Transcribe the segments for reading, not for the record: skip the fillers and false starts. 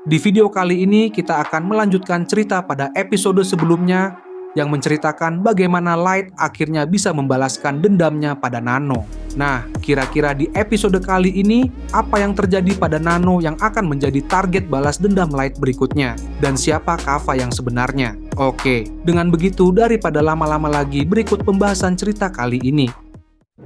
Di video kali ini kita akan melanjutkan cerita pada episode sebelumnya yang menceritakan bagaimana Light akhirnya bisa membalaskan dendamnya pada Nano. Nah, kira-kira di episode kali ini apa yang terjadi pada Nano yang akan menjadi target balas dendam Light berikutnya? Dan siapa Kava yang sebenarnya? Oke, dengan begitu daripada lama-lama lagi berikut pembahasan cerita kali ini.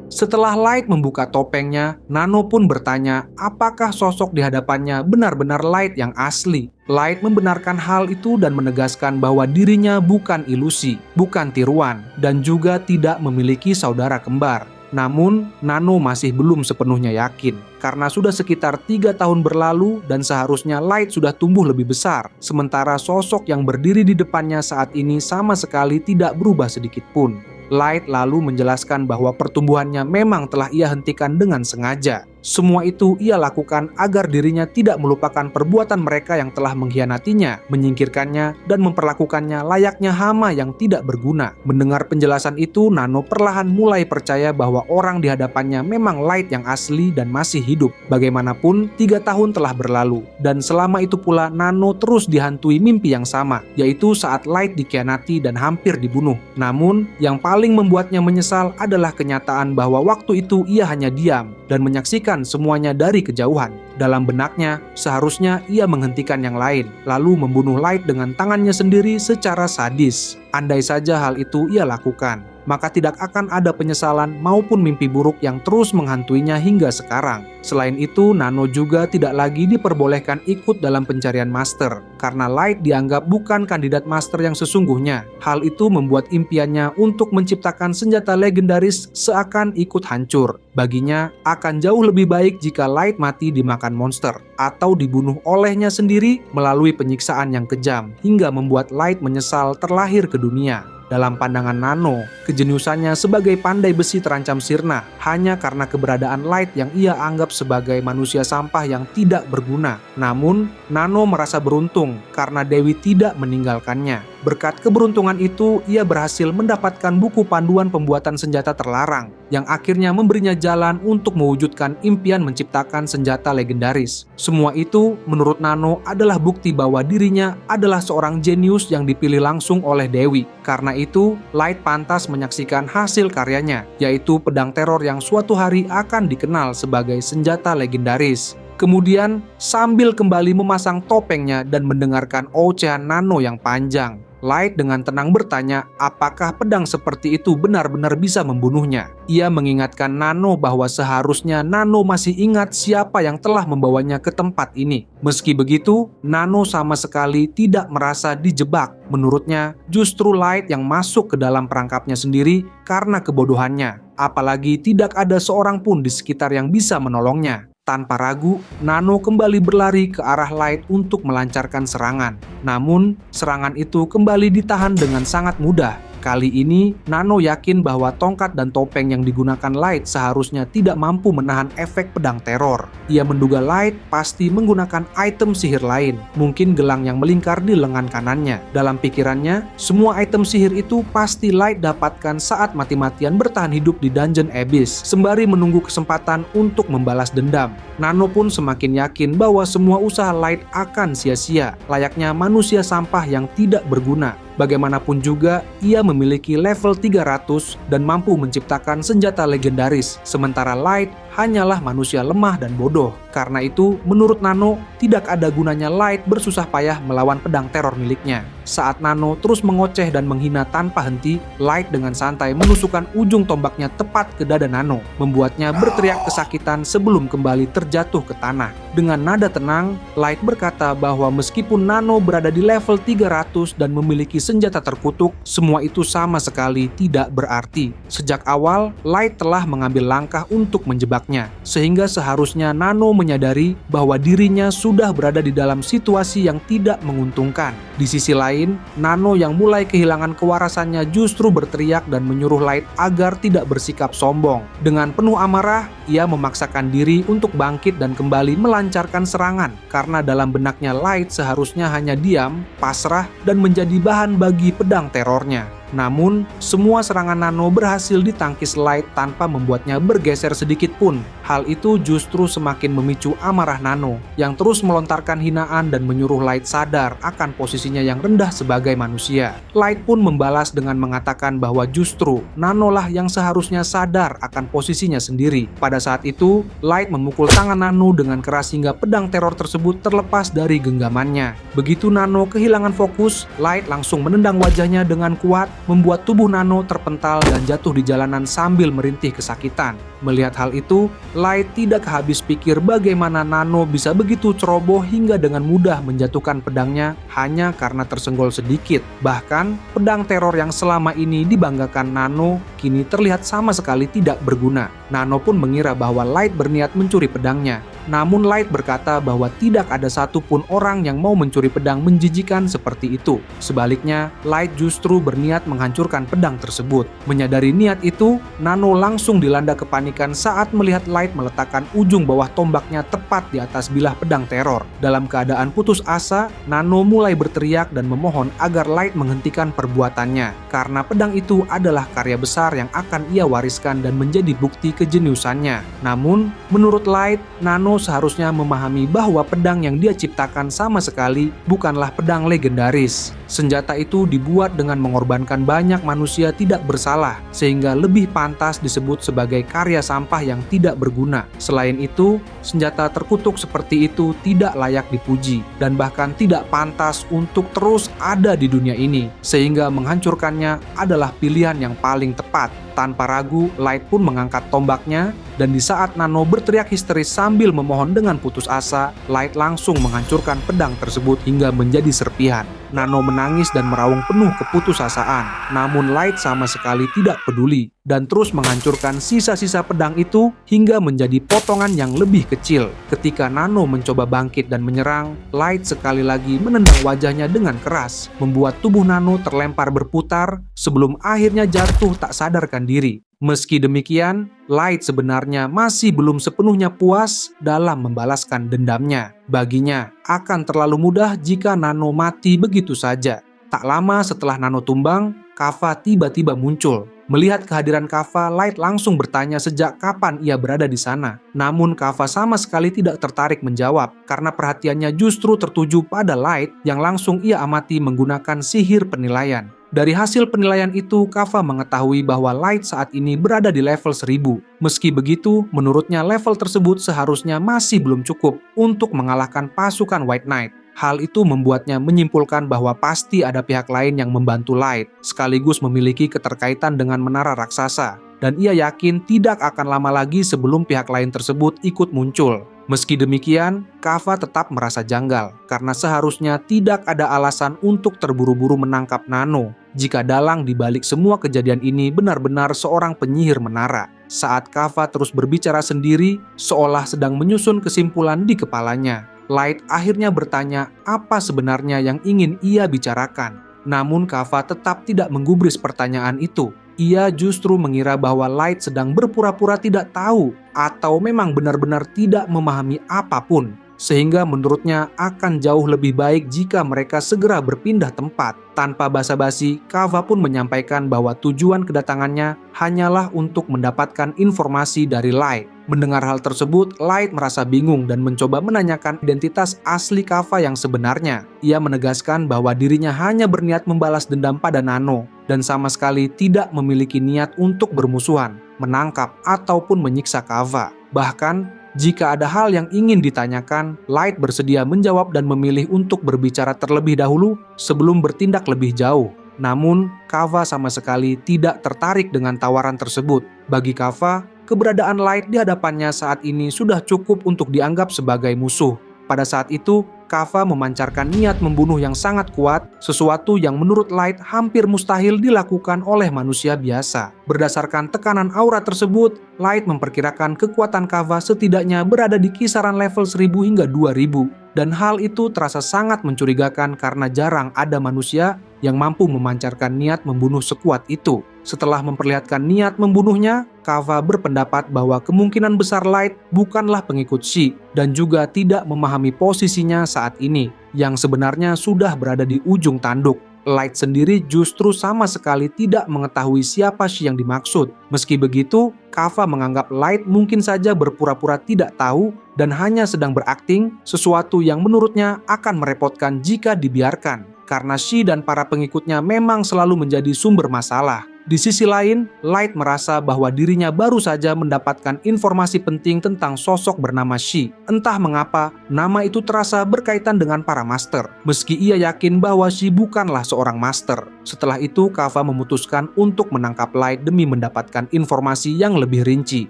Setelah Light membuka topengnya, Nano pun bertanya apakah sosok di hadapannya benar-benar Light yang asli. Light membenarkan hal itu dan menegaskan bahwa dirinya bukan ilusi, bukan tiruan, dan juga tidak memiliki saudara kembar. Namun, Nano masih belum sepenuhnya yakin, karena sudah sekitar 3 tahun berlalu dan seharusnya Light sudah tumbuh lebih besar, sementara sosok yang berdiri di depannya saat ini sama sekali tidak berubah sedikit pun. Light lalu menjelaskan bahwa pertumbuhannya memang telah ia hentikan dengan sengaja. Semua itu ia lakukan agar dirinya tidak melupakan perbuatan mereka yang telah mengkhianatinya, menyingkirkannya, dan memperlakukannya layaknya hama yang tidak berguna. Mendengar penjelasan itu, Nano perlahan mulai percaya bahwa orang di hadapannya memang Light yang asli dan masih hidup. Bagaimanapun, 3 tahun telah berlalu, dan selama itu pula Nano terus dihantui mimpi yang sama, yaitu saat Light dikhianati dan hampir dibunuh. Namun, yang paling membuatnya menyesal adalah kenyataan bahwa waktu itu ia hanya diam dan menyaksikan semuanya dari kejauhan. Dalam benaknya, seharusnya ia menghentikan yang lain, lalu membunuh Light dengan tangannya sendiri secara sadis. Andai saja hal itu ia lakukan, maka tidak akan ada penyesalan maupun mimpi buruk yang terus menghantuinya hingga sekarang. Selain itu, Nano juga tidak lagi diperbolehkan ikut dalam pencarian master, karena Light dianggap bukan kandidat master yang sesungguhnya. Hal itu membuat impiannya untuk menciptakan senjata legendaris seakan ikut hancur. Baginya, akan jauh lebih baik jika Light mati dimakan monster, atau dibunuh olehnya sendiri melalui penyiksaan yang kejam, hingga membuat Light menyesal terlahir ke dunia. Dalam pandangan Nano, kejeniusannya sebagai pandai besi terancam sirna hanya karena keberadaan Light yang ia anggap sebagai manusia sampah yang tidak berguna. Namun, Nano merasa beruntung karena Dewi tidak meninggalkannya. Berkat keberuntungan itu, ia berhasil mendapatkan buku panduan pembuatan senjata terlarang, yang akhirnya memberinya jalan untuk mewujudkan impian menciptakan senjata legendaris. Semua itu, menurut Nano, adalah bukti bahwa dirinya adalah seorang jenius yang dipilih langsung oleh Dewi. Karena itu, Light pantas menyaksikan hasil karyanya, yaitu pedang teror yang suatu hari akan dikenal sebagai senjata legendaris. Kemudian, sambil kembali memasang topengnya dan mendengarkan ocehan Nano yang panjang, Light dengan tenang bertanya apakah pedang seperti itu benar-benar bisa membunuhnya. Ia mengingatkan Nano bahwa seharusnya Nano masih ingat siapa yang telah membawanya ke tempat ini. Meski begitu, Nano sama sekali tidak merasa dijebak. Menurutnya, justru Light yang masuk ke dalam perangkapnya sendiri karena kebodohannya. Apalagi tidak ada seorang pun di sekitar yang bisa menolongnya. Tanpa ragu, Nano kembali berlari ke arah Light untuk melancarkan serangan. Namun, serangan itu kembali ditahan dengan sangat mudah. Kali ini, Nano yakin bahwa tongkat dan topeng yang digunakan Light seharusnya tidak mampu menahan efek pedang teror. Ia menduga Light pasti menggunakan item sihir lain, mungkin gelang yang melingkar di lengan kanannya. Dalam pikirannya, semua item sihir itu pasti Light dapatkan saat mati-matian bertahan hidup di Dungeon Abyss, sembari menunggu kesempatan untuk membalas dendam. Nano pun semakin yakin bahwa semua usaha Light akan sia-sia, layaknya manusia sampah yang tidak berguna. Bagaimanapun juga, ia memiliki level 300 dan mampu menciptakan senjata legendaris, sementara Light hanyalah manusia lemah dan bodoh. Karena itu, menurut Nano, tidak ada gunanya Light bersusah payah melawan pedang teror miliknya. Saat Nano terus mengoceh dan menghina tanpa henti, Light dengan santai menusukkan ujung tombaknya tepat ke dada Nano, membuatnya berteriak kesakitan sebelum kembali terjatuh ke tanah. Dengan nada tenang, Light berkata bahwa meskipun Nano berada di level 300 dan memiliki senjata terkutuk, semua itu sama sekali tidak berarti. Sejak awal, Light telah mengambil langkah untuk menjebaknya, sehingga seharusnya Nano menyadari bahwa dirinya sudah berada di dalam situasi yang tidak menguntungkan. Di sisi lain, Nano yang mulai kehilangan kewarasannya justru berteriak dan menyuruh Light agar tidak bersikap sombong. Dengan penuh amarah, ia memaksakan diri untuk bangkit dan kembali melancarkan serangan, karena dalam benaknya Light seharusnya hanya diam, pasrah, dan menjadi bahan bagi pedang terornya. Namun, semua serangan Nano berhasil ditangkis Light tanpa membuatnya bergeser sedikit pun. Hal itu justru semakin memicu amarah Nano, yang terus melontarkan hinaan dan menyuruh Light sadar akan posisinya yang rendah sebagai manusia. Light pun membalas dengan mengatakan bahwa justru Nano lah yang seharusnya sadar akan posisinya sendiri. Pada saat itu, Light memukul tangan Nano dengan keras hingga pedang teror tersebut terlepas dari genggamannya. Begitu Nano kehilangan fokus, Light langsung menendang wajahnya dengan kuat, membuat tubuh Nano terpental dan jatuh di jalanan sambil merintih kesakitan. Melihat hal itu, Light tidak habis pikir bagaimana Nano bisa begitu ceroboh hingga dengan mudah menjatuhkan pedangnya hanya karena tersenggol sedikit. Bahkan, pedang teror yang selama ini dibanggakan Nano kini terlihat sama sekali tidak berguna. Nano pun mengira bahwa Light berniat mencuri pedangnya. Namun Light berkata bahwa tidak ada satupun orang yang mau mencuri pedang menjijikan seperti itu. Sebaliknya, Light justru berniat menghancurkan pedang tersebut. Menyadari niat itu, Nano langsung dilanda kepanikan saat melihat Light meletakkan ujung bawah tombaknya tepat di atas bilah pedang teror. Dalam keadaan putus asa, Nano mulai berteriak dan memohon agar Light menghentikan perbuatannya, karena pedang itu adalah karya besar yang akan ia wariskan dan menjadi bukti kejeniusannya. Namun, menurut Light, Nano seharusnya memahami bahwa pedang yang dia ciptakan sama sekali bukanlah pedang legendaris. Senjata itu dibuat dengan mengorbankan banyak manusia tidak bersalah, sehingga lebih pantas disebut sebagai karya sampah yang tidak berguna. Selain itu, senjata terkutuk seperti itu tidak layak dipuji, dan bahkan tidak pantas untuk terus ada di dunia ini, sehingga menghancurkannya adalah pilihan yang paling tepat. Tanpa ragu, Light pun mengangkat tombaknya, dan di saat Nano berteriak histeris sambil memohon dengan putus asa, Light langsung menghancurkan pedang tersebut hingga menjadi serpihan. Nano menangis dan meraung penuh keputusasaan, namun Light sama sekali tidak peduli dan terus menghancurkan sisa-sisa pedang itu hingga menjadi potongan yang lebih kecil. Ketika Nano mencoba bangkit dan menyerang, Light sekali lagi menendang wajahnya dengan keras, membuat tubuh Nano terlempar berputar sebelum akhirnya jatuh tak sadarkan diri. Meski demikian, Light sebenarnya masih belum sepenuhnya puas dalam membalaskan dendamnya. Baginya, akan terlalu mudah jika Nano mati begitu saja. Tak lama setelah Nano tumbang, Kava tiba-tiba muncul. Melihat kehadiran Kava, Light langsung bertanya sejak kapan ia berada di sana. Namun Kava sama sekali tidak tertarik menjawab, karena perhatiannya justru tertuju pada Light yang langsung ia amati menggunakan sihir penilaian. Dari hasil penilaian itu, Kava mengetahui bahwa Light saat ini berada di level 1000. Meski begitu, menurutnya level tersebut seharusnya masih belum cukup untuk mengalahkan pasukan White Knight. Hal itu membuatnya menyimpulkan bahwa pasti ada pihak lain yang membantu Light, sekaligus memiliki keterkaitan dengan menara raksasa. Dan ia yakin tidak akan lama lagi sebelum pihak lain tersebut ikut muncul. Meski demikian, Kava tetap merasa janggal, karena seharusnya tidak ada alasan untuk terburu-buru menangkap Nano, jika dalang di balik semua kejadian ini benar-benar seorang penyihir menara. Saat Kava terus berbicara sendiri, seolah sedang menyusun kesimpulan di kepalanya, Light akhirnya bertanya apa sebenarnya yang ingin ia bicarakan. Namun Kava tetap tidak menggubris pertanyaan itu. Ia justru mengira bahwa Light sedang berpura-pura tidak tahu atau memang benar-benar tidak memahami apapun. Sehingga menurutnya akan jauh lebih baik jika mereka segera berpindah tempat. Tanpa basa-basi, Kava pun menyampaikan bahwa tujuan kedatangannya hanyalah untuk mendapatkan informasi dari Light. Mendengar hal tersebut, Light merasa bingung dan mencoba menanyakan identitas asli Kava yang sebenarnya. Ia menegaskan bahwa dirinya hanya berniat membalas dendam pada Nano dan sama sekali tidak memiliki niat untuk bermusuhan, menangkap, ataupun menyiksa Kava. Bahkan, jika ada hal yang ingin ditanyakan, Light bersedia menjawab dan memilih untuk berbicara terlebih dahulu sebelum bertindak lebih jauh. Namun, Kava sama sekali tidak tertarik dengan tawaran tersebut. Bagi Kava, keberadaan Light di hadapannya saat ini sudah cukup untuk dianggap sebagai musuh. Pada saat itu, Kava memancarkan niat membunuh yang sangat kuat, sesuatu yang menurut Light hampir mustahil dilakukan oleh manusia biasa. Berdasarkan tekanan aura tersebut, Light memperkirakan kekuatan Kava setidaknya berada di kisaran level 1000 hingga 2000. Dan hal itu terasa sangat mencurigakan karena jarang ada manusia yang mampu memancarkan niat membunuh sekuat itu. Setelah memperlihatkan niat membunuhnya, Kava berpendapat bahwa kemungkinan besar Light bukanlah pengikut Shi dan juga tidak memahami posisinya saat ini, yang sebenarnya sudah berada di ujung tanduk. Light sendiri justru sama sekali tidak mengetahui siapa Shi yang dimaksud. Meski begitu, Kava menganggap Light mungkin saja berpura-pura tidak tahu dan hanya sedang berakting, sesuatu yang menurutnya akan merepotkan jika dibiarkan. Karena Shi dan para pengikutnya memang selalu menjadi sumber masalah. Di sisi lain, Light merasa bahwa dirinya baru saja mendapatkan informasi penting tentang sosok bernama Shi. Entah mengapa, nama itu terasa berkaitan dengan para master, meski ia yakin bahwa Shi bukanlah seorang master. Setelah itu, Kava memutuskan untuk menangkap Light demi mendapatkan informasi yang lebih rinci,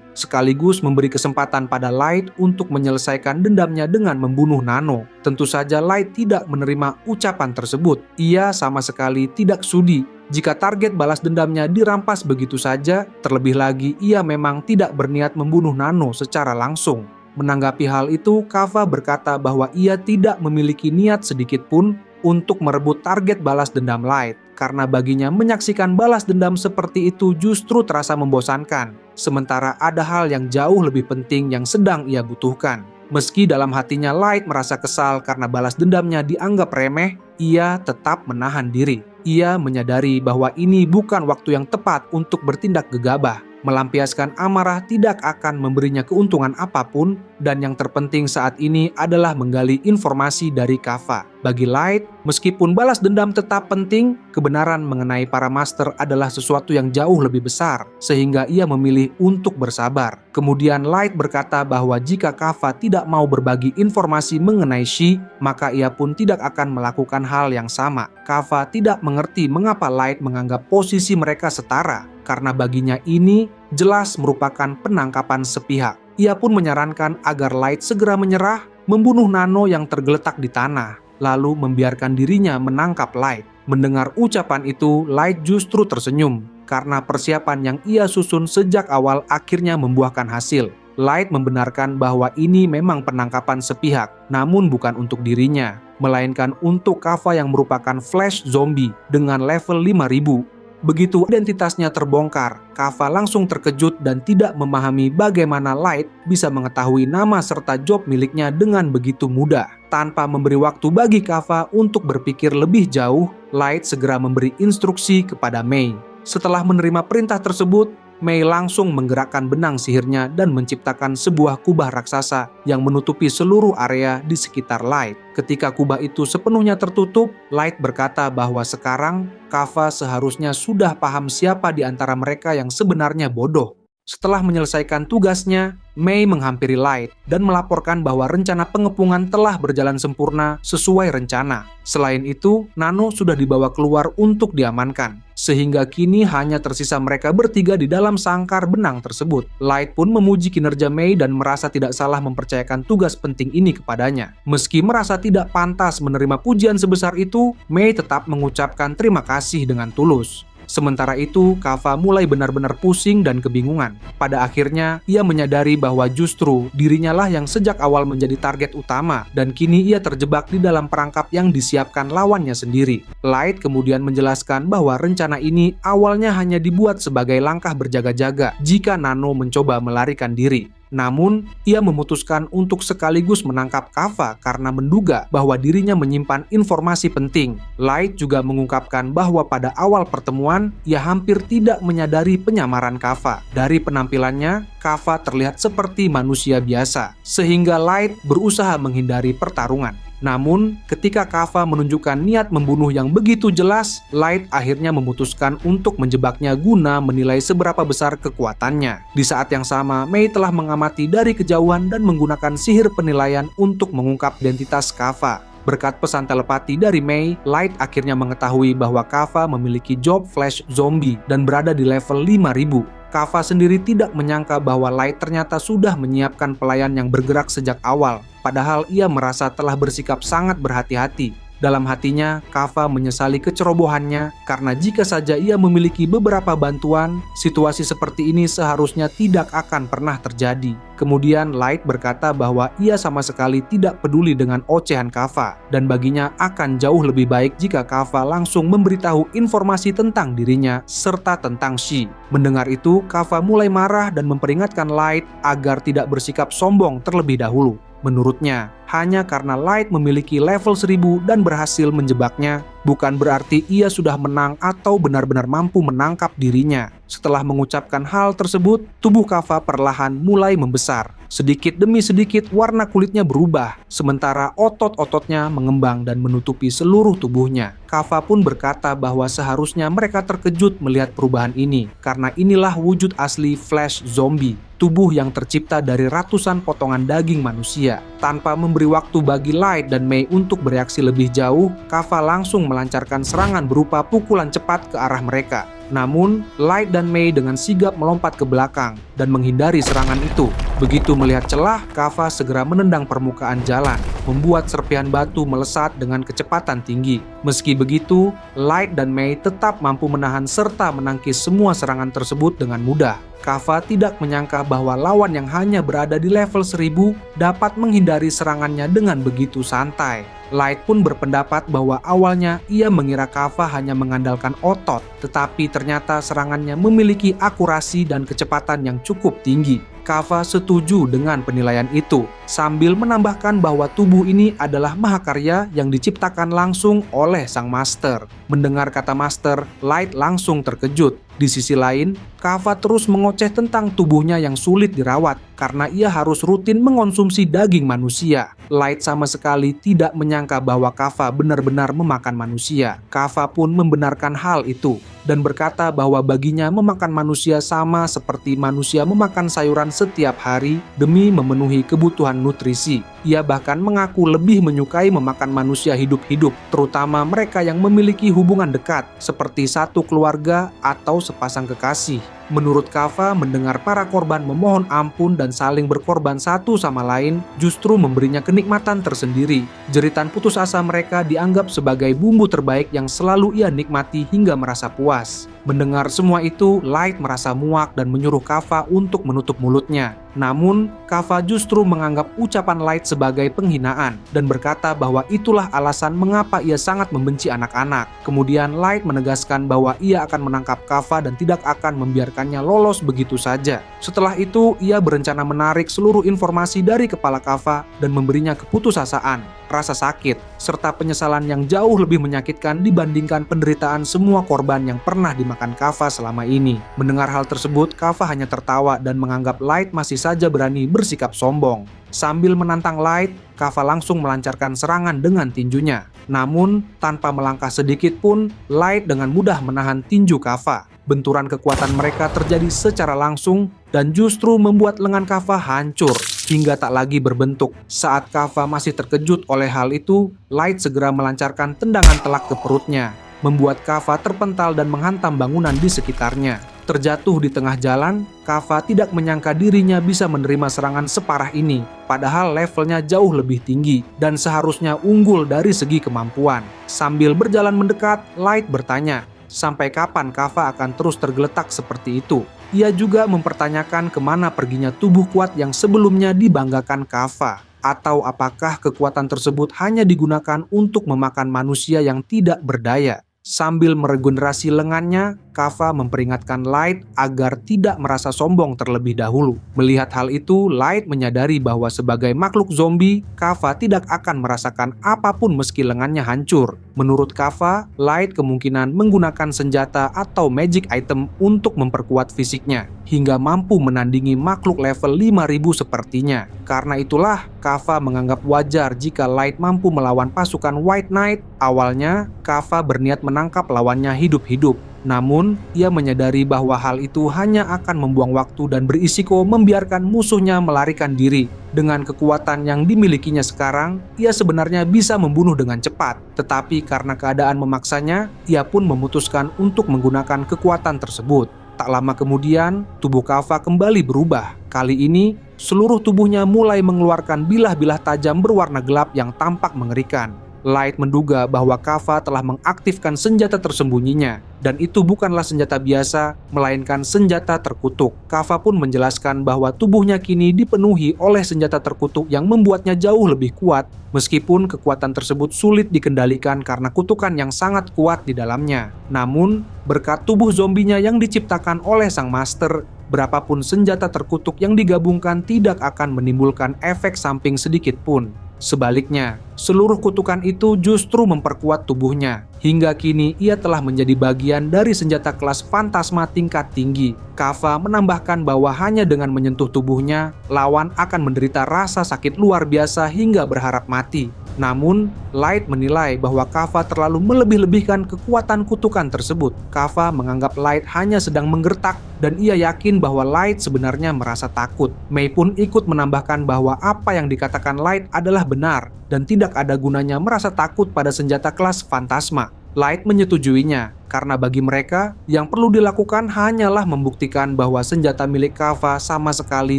sekaligus memberi kesempatan pada Light untuk menyelesaikan dendamnya dengan membunuh Nano. Tentu saja Light tidak menerima ucapan tersebut. Ia sama sekali tidak sudi jika target balas dendamnya dirampas begitu saja, terlebih lagi ia memang tidak berniat membunuh Nano secara langsung. Menanggapi hal itu, Kava berkata bahwa ia tidak memiliki niat sedikit pun untuk merebut target balas dendam Light, karena baginya menyaksikan balas dendam seperti itu justru terasa membosankan, sementara ada hal yang jauh lebih penting yang sedang ia butuhkan. Meski dalam hatinya Light merasa kesal karena balas dendamnya dianggap remeh, ia tetap menahan diri. Ia menyadari bahwa ini bukan waktu yang tepat untuk bertindak gegabah. Melampiaskan amarah tidak akan memberinya keuntungan apapun, dan yang terpenting saat ini adalah menggali informasi dari Kava. Bagi Light, meskipun balas dendam tetap penting, kebenaran mengenai para master adalah sesuatu yang jauh lebih besar, sehingga ia memilih untuk bersabar. Kemudian Light berkata bahwa jika Kava tidak mau berbagi informasi mengenai Shi, maka ia pun tidak akan melakukan hal yang sama. Kava tidak mengerti mengapa Light menganggap posisi mereka setara, karena baginya ini jelas merupakan penangkapan sepihak. Ia pun menyarankan agar Light segera menyerah, membunuh Nano yang tergeletak di tanah, lalu membiarkan dirinya menangkap Light. Mendengar ucapan itu, Light justru tersenyum, karena persiapan yang ia susun sejak awal akhirnya membuahkan hasil. Light membenarkan bahwa ini memang penangkapan sepihak, namun bukan untuk dirinya, melainkan untuk Kava yang merupakan flash zombie dengan level 5000. Begitu identitasnya terbongkar, Kava langsung terkejut dan tidak memahami bagaimana Light bisa mengetahui nama serta job miliknya dengan begitu mudah. Tanpa memberi waktu bagi Kava untuk berpikir lebih jauh, Light segera memberi instruksi kepada Mei. Setelah menerima perintah tersebut, Mei langsung menggerakkan benang sihirnya dan menciptakan sebuah kubah raksasa yang menutupi seluruh area di sekitar Light. Ketika kubah itu sepenuhnya tertutup, Light berkata bahwa sekarang Kava seharusnya sudah paham siapa di antara mereka yang sebenarnya bodoh. Setelah menyelesaikan tugasnya, Mei menghampiri Light dan melaporkan bahwa rencana pengepungan telah berjalan sempurna sesuai rencana. Selain itu, Nano sudah dibawa keluar untuk diamankan, sehingga kini hanya tersisa mereka bertiga di dalam sangkar benang tersebut. Light pun memuji kinerja Mei dan merasa tidak salah mempercayakan tugas penting ini kepadanya. Meski merasa tidak pantas menerima pujian sebesar itu, Mei tetap mengucapkan terima kasih dengan tulus. Sementara itu, Kava mulai benar-benar pusing dan kebingungan. Pada akhirnya, ia menyadari bahwa justru dirinya lah yang sejak awal menjadi target utama, dan kini ia terjebak di dalam perangkap yang disiapkan lawannya sendiri. Light kemudian menjelaskan bahwa rencana ini awalnya hanya dibuat sebagai langkah berjaga-jaga jika Nano mencoba melarikan diri. Namun, ia memutuskan untuk sekaligus menangkap Kava karena menduga bahwa dirinya menyimpan informasi penting. Light juga mengungkapkan bahwa pada awal pertemuan, ia hampir tidak menyadari penyamaran Kava. Dari penampilannya, Kava terlihat seperti manusia biasa, sehingga Light berusaha menghindari pertarungan. Namun, ketika Kava menunjukkan niat membunuh yang begitu jelas, Light akhirnya memutuskan untuk menjebaknya guna menilai seberapa besar kekuatannya. Di saat yang sama, Mei telah mengamati dari kejauhan dan menggunakan sihir penilaian untuk mengungkap identitas Kava. Berkat pesan telepati dari Mei, Light akhirnya mengetahui bahwa Kava memiliki job flash zombie dan berada di level 5000. Kava sendiri tidak menyangka bahwa Light ternyata sudah menyiapkan pelayan yang bergerak sejak awal. Padahal ia merasa telah bersikap sangat berhati-hati. Dalam hatinya, Kava menyesali kecerobohannya karena jika saja ia memiliki beberapa bantuan, situasi seperti ini seharusnya tidak akan pernah terjadi. Kemudian Light berkata bahwa ia sama sekali tidak peduli dengan ocehan Kava, dan baginya akan jauh lebih baik jika Kava langsung memberitahu informasi tentang dirinya serta tentang Shi. Mendengar itu, Kava mulai marah dan memperingatkan Light agar tidak bersikap sombong terlebih dahulu. Menurutnya, hanya karena Light memiliki level 1000 dan berhasil menjebaknya, Bukan berarti ia sudah menang atau benar-benar mampu menangkap dirinya. Setelah mengucapkan hal tersebut, tubuh Kaffa perlahan mulai membesar. Sedikit demi sedikit warna kulitnya berubah, sementara otot-ototnya mengembang dan menutupi seluruh tubuhnya. Kaffa pun berkata bahwa seharusnya mereka terkejut melihat perubahan ini, karena inilah wujud asli Flash Zombie. Tubuh yang tercipta dari ratusan potongan daging manusia. Tanpa memberi waktu bagi Light dan Mei untuk bereaksi lebih jauh, Kaffa langsung melancarkan serangan berupa pukulan cepat ke arah mereka. Namun, Light dan Mei dengan sigap melompat ke belakang dan menghindari serangan itu. Begitu melihat celah, Kaffa segera menendang permukaan jalan, membuat serpihan batu melesat dengan kecepatan tinggi. Meski begitu, Light dan Mei tetap mampu menahan serta menangkis semua serangan tersebut dengan mudah. Kaffa tidak menyangka bahwa lawan yang hanya berada di level 1000 dapat menghindari serangannya dengan begitu santai. Light pun berpendapat bahwa awalnya ia mengira Kaffa hanya mengandalkan otot, tetapi ternyata serangannya memiliki akurasi dan kecepatan yang cukup tinggi. Kaffa setuju dengan penilaian itu, sambil menambahkan bahwa tubuh ini adalah mahakarya yang diciptakan langsung oleh sang master. Mendengar kata master, Light langsung terkejut. Di sisi lain, Kaffa terus mengoceh tentang tubuhnya yang sulit dirawat karena ia harus rutin mengonsumsi daging manusia. Light sama sekali tidak menyangka bahwa Kaffa benar-benar memakan manusia. Kaffa pun membenarkan hal itu dan berkata bahwa baginya memakan manusia sama seperti manusia memakan sayuran setiap hari demi memenuhi kebutuhan nutrisi. Ia bahkan mengaku lebih menyukai memakan manusia hidup-hidup, terutama mereka yang memiliki hubungan dekat seperti satu keluarga atau sepasang kekasih. Menurut Kaffa, mendengar para korban memohon ampun dan saling berkorban satu sama lain justru memberinya kenikmatan tersendiri. Jeritan putus asa mereka dianggap sebagai bumbu terbaik yang selalu ia nikmati hingga merasa puas. Mendengar semua itu, Light merasa muak dan menyuruh Kaffa untuk menutup mulutnya. Namun, Kaffa justru menganggap ucapan Light sebagai penghinaan dan berkata bahwa itulah alasan mengapa ia sangat membenci anak-anak. Kemudian Light menegaskan bahwa ia akan menangkap Kaffa dan tidak akan membiarkannya lolos begitu saja. Setelah itu, ia berencana menarik seluruh informasi dari kepala Kaffa dan memberinya keputusasaan, rasa sakit, serta penyesalan yang jauh lebih menyakitkan dibandingkan penderitaan semua korban yang pernah dimakan Kaffa selama ini. Mendengar hal tersebut, Kaffa hanya tertawa dan menganggap Light masih saja berani bersikap sombong. Sambil menantang Light, Kaffa langsung melancarkan serangan dengan tinjunya. Namun, tanpa melangkah sedikit pun, Light dengan mudah menahan tinju Kaffa. Benturan kekuatan mereka terjadi secara langsung dan justru membuat lengan Kaffa hancur hingga tak lagi berbentuk. Saat Kaffa masih terkejut oleh hal itu, Light segera melancarkan tendangan telak ke perutnya, membuat Kaffa terpental dan menghantam bangunan di sekitarnya. Terjatuh di tengah jalan, Kaffa tidak menyangka dirinya bisa menerima serangan separah ini, padahal levelnya jauh lebih tinggi dan seharusnya unggul dari segi kemampuan. Sambil berjalan mendekat, Light bertanya, sampai kapan Kaffa akan terus tergeletak seperti itu? Ia juga mempertanyakan kemana perginya tubuh kuat yang sebelumnya dibanggakan Kaffa. Atau apakah kekuatan tersebut hanya digunakan untuk memakan manusia yang tidak berdaya? Sambil meregenerasi lengannya, Kaffa memperingatkan Light agar tidak merasa sombong terlebih dahulu. Melihat hal itu, Light menyadari bahwa sebagai makhluk zombie, Kaffa tidak akan merasakan apapun meski lengannya hancur. Menurut Kaffa, Light kemungkinan menggunakan senjata atau magic item untuk memperkuat fisiknya, hingga mampu menandingi makhluk level 5000 sepertinya. Karena itulah, Kaffa menganggap wajar jika Light mampu melawan pasukan White Knight. Awalnya, Kaffa berniat menangkap lawannya hidup-hidup. Namun, ia menyadari bahwa hal itu hanya akan membuang waktu dan berisiko membiarkan musuhnya melarikan diri. Dengan kekuatan yang dimilikinya sekarang, ia sebenarnya bisa membunuh dengan cepat. Tetapi karena keadaan memaksanya, ia pun memutuskan untuk menggunakan kekuatan tersebut. Tak lama kemudian, tubuh Kaffa kembali berubah. Kali ini, seluruh tubuhnya mulai mengeluarkan bilah-bilah tajam berwarna gelap yang tampak mengerikan. Light menduga bahwa Kaffa telah mengaktifkan senjata tersembunyinya, dan itu bukanlah senjata biasa, melainkan senjata terkutuk. Kaffa pun menjelaskan bahwa tubuhnya kini dipenuhi oleh senjata terkutuk yang membuatnya jauh lebih kuat, meskipun kekuatan tersebut sulit dikendalikan karena kutukan yang sangat kuat di dalamnya. Namun, berkat tubuh zombinya yang diciptakan oleh sang master, berapapun senjata terkutuk yang digabungkan tidak akan menimbulkan efek samping sedikit pun. Sebaliknya, seluruh kutukan itu justru memperkuat tubuhnya. Hingga kini ia telah menjadi bagian dari senjata kelas fantasma tingkat tinggi. Kava menambahkan bahwa hanya dengan menyentuh tubuhnya, lawan akan menderita rasa sakit luar biasa hingga berharap mati. Namun, Light menilai bahwa Kava terlalu melebih-lebihkan kekuatan kutukan tersebut. Kava menganggap Light hanya sedang menggertak dan ia yakin bahwa Light sebenarnya merasa takut. Mei pun ikut menambahkan bahwa apa yang dikatakan Light adalah benar dan tidak ada gunanya merasa takut pada senjata kelas fantasma. Light menyetujuinya, karena bagi mereka, yang perlu dilakukan hanyalah membuktikan bahwa senjata milik Kava sama sekali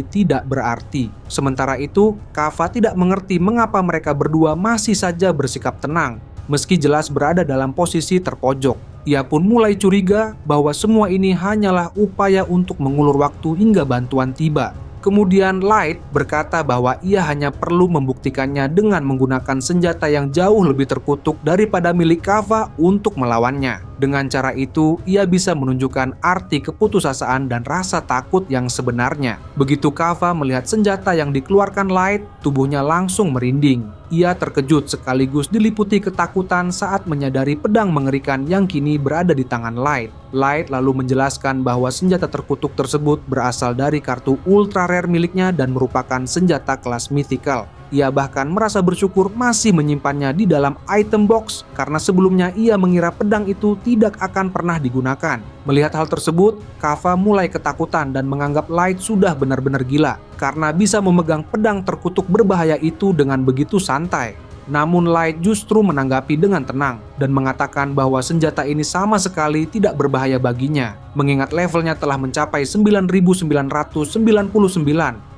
tidak berarti. Sementara itu, Kava tidak mengerti mengapa mereka berdua masih saja bersikap tenang, meski jelas berada dalam posisi terpojok. Ia pun mulai curiga bahwa semua ini hanyalah upaya untuk mengulur waktu hingga bantuan tiba. Kemudian Light berkata bahwa ia hanya perlu membuktikannya dengan menggunakan senjata yang jauh lebih terkutuk daripada milik Kava untuk melawannya. Dengan cara itu, ia bisa menunjukkan arti keputusasaan dan rasa takut yang sebenarnya. Begitu Kava melihat senjata yang dikeluarkan Light, tubuhnya langsung merinding. Ia terkejut sekaligus diliputi ketakutan saat menyadari pedang mengerikan yang kini berada di tangan Light. Light lalu menjelaskan bahwa senjata terkutuk tersebut berasal dari kartu ultra rare miliknya dan merupakan senjata kelas mythical. Ia bahkan merasa bersyukur masih menyimpannya di dalam item box karena sebelumnya ia mengira pedang itu tidak akan pernah digunakan. Melihat hal tersebut, Kava mulai ketakutan dan menganggap Light sudah benar-benar gila karena bisa memegang pedang terkutuk berbahaya itu dengan begitu santai. Namun Light justru menanggapi dengan tenang dan mengatakan bahwa senjata ini sama sekali tidak berbahaya baginya, mengingat levelnya telah mencapai 9.999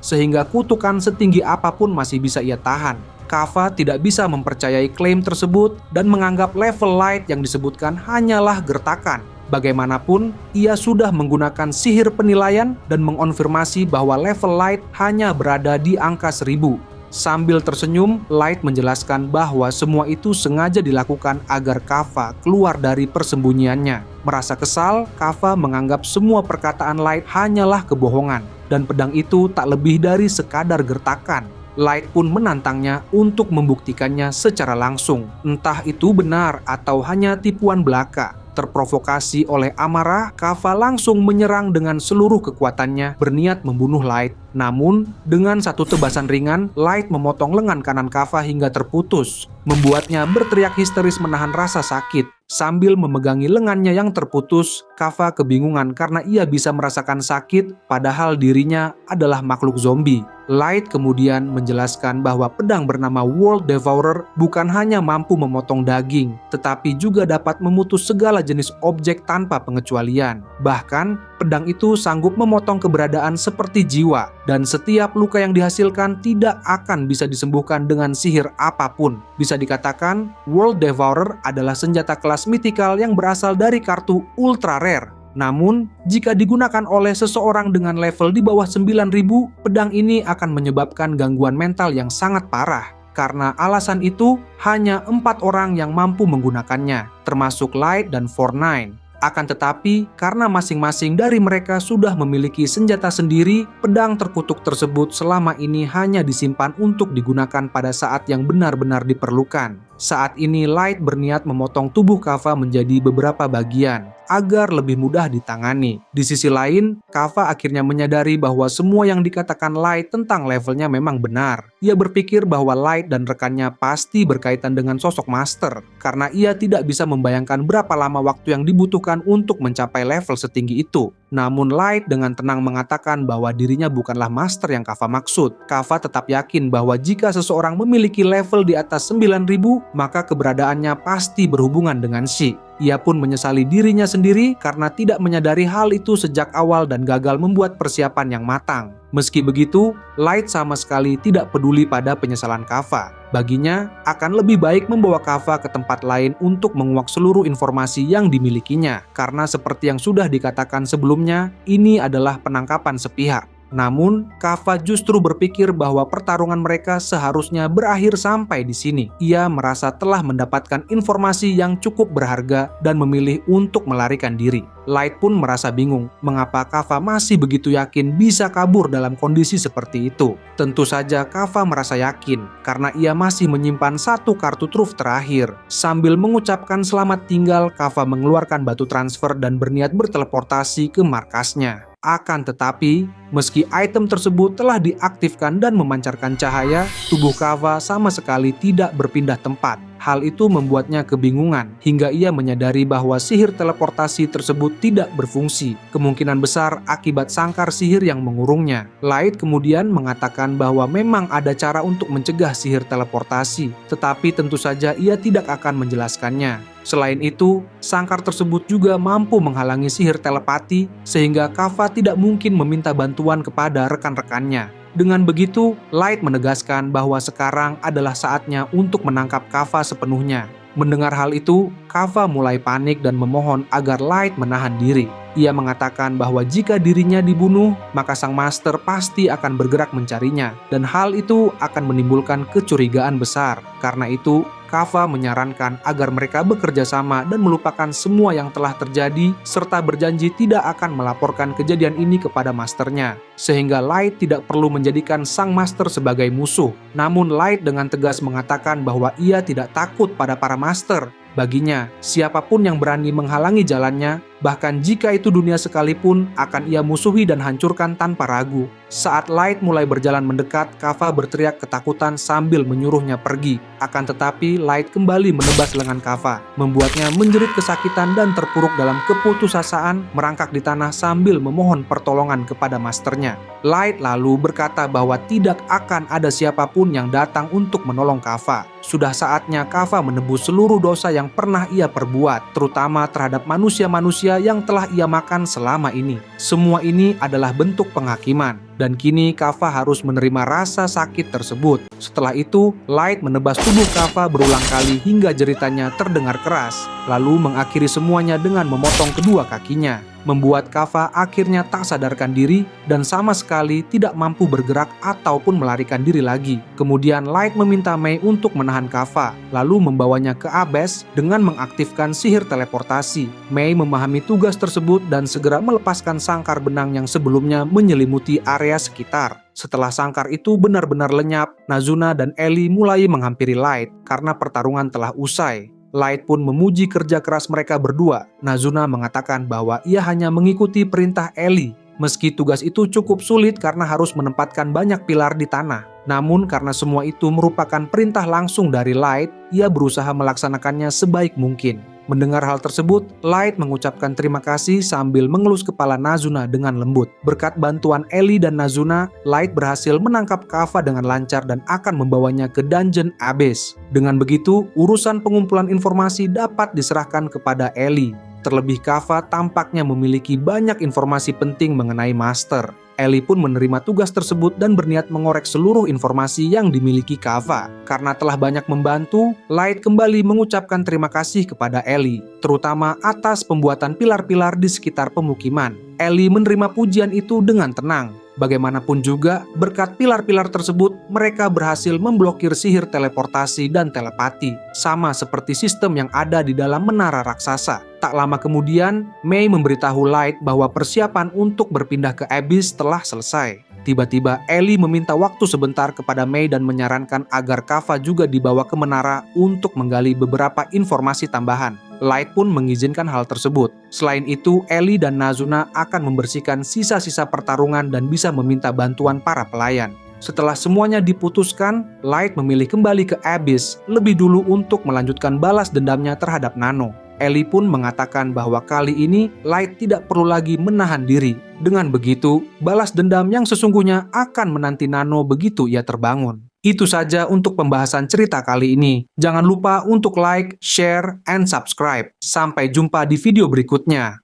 sehingga kutukan setinggi apapun masih bisa ia tahan. Kava tidak bisa mempercayai klaim tersebut dan menganggap level Light yang disebutkan hanyalah gertakan. Bagaimanapun, ia sudah menggunakan sihir penilaian dan mengonfirmasi bahwa level Light hanya berada di angka 1000. Sambil tersenyum, Light menjelaskan bahwa semua itu sengaja dilakukan agar Kava keluar dari persembunyiannya. Merasa kesal, Kava menganggap semua perkataan Light hanyalah kebohongan, dan pedang itu tak lebih dari sekadar gertakan. Light pun menantangnya untuk membuktikannya secara langsung. Entah itu benar atau hanya tipuan belaka. Terprovokasi oleh amarah, Kava langsung menyerang dengan seluruh kekuatannya, berniat membunuh Light. Namun, dengan satu tebasan ringan, Light memotong lengan kanan Kava hingga terputus, membuatnya berteriak histeris menahan rasa sakit. Sambil memegangi lengannya yang terputus, Kava kebingungan karena ia bisa merasakan sakit, padahal dirinya adalah makhluk zombie. Light kemudian menjelaskan bahwa pedang bernama World Devourer bukan hanya mampu memotong daging, tetapi juga dapat memutus segala jenis objek tanpa pengecualian. Bahkan, pedang itu sanggup memotong keberadaan seperti jiwa, dan setiap luka yang dihasilkan tidak akan bisa disembuhkan dengan sihir apapun. Bisa dikatakan, World Devourer adalah senjata kelas mythical yang berasal dari kartu ultra rare. Namun, jika digunakan oleh seseorang dengan level di bawah 9.000, pedang ini akan menyebabkan gangguan mental yang sangat parah. Karena alasan itu, hanya 4 orang yang mampu menggunakannya, termasuk Light dan 49. Akan tetapi, karena masing-masing dari mereka sudah memiliki senjata sendiri, pedang terkutuk tersebut selama ini hanya disimpan untuk digunakan pada saat yang benar-benar diperlukan. Saat ini Light berniat memotong tubuh Kava menjadi beberapa bagian, agar lebih mudah ditangani. Di sisi lain, Kava akhirnya menyadari bahwa semua yang dikatakan Light tentang levelnya memang benar. Ia berpikir bahwa Light dan rekannya pasti berkaitan dengan sosok Master, karena ia tidak bisa membayangkan berapa lama waktu yang dibutuhkan untuk mencapai level setinggi itu. Namun Light dengan tenang mengatakan bahwa dirinya bukanlah Master yang Kava maksud. Kava tetap yakin bahwa jika seseorang memiliki level di atas 9.000, maka keberadaannya pasti berhubungan dengan Shi. Ia pun menyesali dirinya sendiri karena tidak menyadari hal itu sejak awal dan gagal membuat persiapan yang matang. Meski begitu, Light sama sekali tidak peduli pada penyesalan Kava. Baginya, akan lebih baik membawa Kava ke tempat lain untuk menguak seluruh informasi yang dimilikinya. Karena seperti yang sudah dikatakan sebelumnya, ini adalah penangkapan sepihak. Namun, Kava justru berpikir bahwa pertarungan mereka seharusnya berakhir sampai di sini. Ia merasa telah mendapatkan informasi yang cukup berharga dan memilih untuk melarikan diri. Light pun merasa bingung mengapa Kava masih begitu yakin bisa kabur dalam kondisi seperti itu. Tentu saja Kava merasa yakin karena ia masih menyimpan satu kartu truf terakhir. Sambil mengucapkan selamat tinggal, Kava mengeluarkan batu transfer dan berniat berteleportasi ke markasnya. Akan tetapi, meski item tersebut telah diaktifkan dan memancarkan cahaya, tubuh Kava sama sekali tidak berpindah tempat. Hal itu membuatnya kebingungan, hingga ia menyadari bahwa sihir teleportasi tersebut tidak berfungsi. Kemungkinan besar akibat sangkar sihir yang mengurungnya. Light kemudian mengatakan bahwa memang ada cara untuk mencegah sihir teleportasi, tetapi tentu saja ia tidak akan menjelaskannya. Selain itu, sangkar tersebut juga mampu menghalangi sihir telepati, sehingga Kava tidak mungkin meminta bantuan kepada rekan-rekannya. Dengan begitu, Light menegaskan bahwa sekarang adalah saatnya untuk menangkap Kava sepenuhnya. Mendengar hal itu, Kava mulai panik dan memohon agar Light menahan diri. Ia mengatakan bahwa jika dirinya dibunuh, maka sang master pasti akan bergerak mencarinya, dan hal itu akan menimbulkan kecurigaan besar. Karena itu, Kava menyarankan agar mereka bekerja sama dan melupakan semua yang telah terjadi, serta berjanji tidak akan melaporkan kejadian ini kepada masternya, sehingga Light tidak perlu menjadikan sang master sebagai musuh. Namun Light dengan tegas mengatakan bahwa ia tidak takut pada para master. Baginya, siapapun yang berani menghalangi jalannya, bahkan jika itu dunia sekalipun, akan ia musuhi dan hancurkan tanpa ragu. Saat Light mulai berjalan mendekat, Kava berteriak ketakutan sambil menyuruhnya pergi. Akan tetapi, Light kembali menebas lengan Kava, membuatnya menjerit kesakitan dan terpuruk dalam keputusasaan, merangkak di tanah sambil memohon pertolongan kepada masternya. Light lalu berkata bahwa tidak akan ada siapapun yang datang untuk menolong Kava. Sudah saatnya Kava menebus seluruh dosa yang pernah ia perbuat, terutama terhadap manusia-manusia yang telah ia makan selama ini. Semua ini adalah bentuk penghakiman, dan kini Kava harus menerima rasa sakit tersebut. Setelah itu, Light menebas tubuh Kava berulang kali hingga jeritannya terdengar keras, lalu mengakhiri semuanya dengan memotong kedua kakinya, membuat Kava akhirnya tak sadarkan diri dan sama sekali tidak mampu bergerak ataupun melarikan diri lagi. Kemudian Light meminta Mei untuk menahan Kava, lalu membawanya ke Abyss dengan mengaktifkan sihir teleportasi. Mei memahami tugas tersebut dan segera melepaskan sangkar benang yang sebelumnya menyelimuti area sekitar. Setelah sangkar itu benar-benar lenyap, Nazuna dan Ellie mulai menghampiri Light karena pertarungan telah usai. Light pun memuji kerja keras mereka berdua. Nazuna mengatakan bahwa ia hanya mengikuti perintah Ellie, meski tugas itu cukup sulit karena harus menempatkan banyak pilar di tanah. Namun karena semua itu merupakan perintah langsung dari Light, ia berusaha melaksanakannya sebaik mungkin. Mendengar hal tersebut, Light mengucapkan terima kasih sambil mengelus kepala Nazuna dengan lembut. Berkat bantuan Ellie dan Nazuna, Light berhasil menangkap Kava dengan lancar dan akan membawanya ke dungeon Abyss. Dengan begitu, urusan pengumpulan informasi dapat diserahkan kepada Ellie. Terlebih Kava tampaknya memiliki banyak informasi penting mengenai Master. Ellie pun menerima tugas tersebut dan berniat mengorek seluruh informasi yang dimiliki Kava. Karena telah banyak membantu, Light kembali mengucapkan terima kasih kepada Ellie, terutama atas pembuatan pilar-pilar di sekitar pemukiman. Ellie menerima pujian itu dengan tenang. Bagaimanapun juga, berkat pilar-pilar tersebut, mereka berhasil memblokir sihir teleportasi dan telepati, sama seperti sistem yang ada di dalam menara raksasa. Tak lama kemudian, Mei memberitahu Light bahwa persiapan untuk berpindah ke Abyss telah selesai. Tiba-tiba Ellie meminta waktu sebentar kepada Mei dan menyarankan agar Kava juga dibawa ke menara untuk menggali beberapa informasi tambahan. Light pun mengizinkan hal tersebut. Selain itu, Ellie dan Nazuna akan membersihkan sisa-sisa pertarungan dan bisa meminta bantuan para pelayan. Setelah semuanya diputuskan, Light memilih kembali ke Abyss lebih dulu untuk melanjutkan balas dendamnya terhadap Nano. Ellie pun mengatakan bahwa kali ini Light tidak perlu lagi menahan diri. Dengan begitu, balas dendam yang sesungguhnya akan menanti Nano begitu ia terbangun. Itu saja untuk pembahasan cerita kali ini. Jangan lupa untuk like, share, and subscribe. Sampai jumpa di video berikutnya.